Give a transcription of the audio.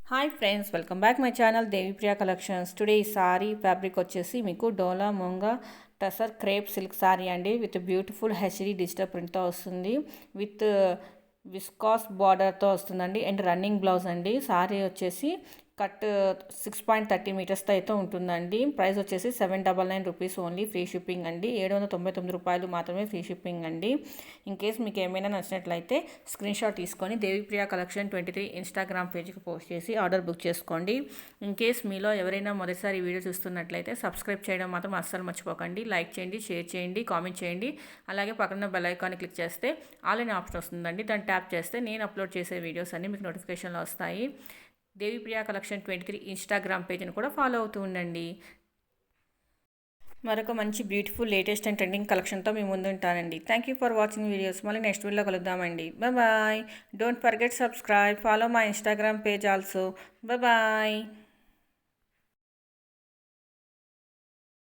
Hi friends, welcome back my channel Devipriya collections. Today ఈ sari fabric వచ్చేసి మీకు డోలా ముంగా టసర్ క్రేప్ సిల్క్ సారీ అండి. విత్ బ్యూటిఫుల్ హెచ్డి డిజిటల్ ప్రింట్తో వస్తుంది. విత్ విస్కాస్ బార్డర్తో వస్తుందండి. అండ్ రన్నింగ్ బ్లౌజ్ అండి. సారీ వచ్చేసి కట్ 6.30 మీటర్స్తో అయితే ఉంటుందండి. ప్రైస్ వచ్చేసి 799 రూపీస్ ఓన్లీ. ఫ్రీ షిప్పింగ్ అండి. 799 రూపాయలు మాత్రమే ఫ్రీ షిప్పింగ్ అండి. ఇన్ కేస్ మీకు ఏమైనా నచ్చినట్లయితే స్క్రీన్ షాట్ తీసుకొని దేవిప్రియ కలెక్షన్ 23 ఇన్స్టాగ్రామ్ పేజ్కి పోస్ట్ చేసి ఆర్డర్ బుక్ చేసుకోండి. ఇన్ కేస్ మీలో ఎవరైనా మొదటిసారి వీడియో చూస్తున్నట్లయితే సబ్స్క్రైబ్ చేయడం మాత్రం అస్సలు మర్చిపోకండి. లైక్ చేయండి, షేర్ చేయండి, కామెంట్ చేయండి. అలాగే పక్కన బెల్ ఐకాన్ని క్లిక్ చేస్తే ఆల్ అనే ఆప్షన్ వస్తుందండి. దాన్ని ట్యాప్ చేస్తే నేను అప్లోడ్ చేసే వీడియోస్ అన్నీ మీకు నోటిఫికేషన్లో వస్తాయి. దేవిప్రియ కలెక్షన్ 23 ఇన్స్టాగ్రామ్ పేజ్ని కూడా ఫాలో అవుతూ ఉండండి. మరొక మంచి బ్యూటిఫుల్ లేటెస్ట్ అండ్ ట్రెండింగ్ కలెక్షన్తో మీ ముందు ఉంటానండి. Thank you for watching videos. మళ్ళీ నెక్స్ట్ వీడియోలో కలుద్దామండి. Bye. Don't forget subscribe, follow my Instagram page also. Bye.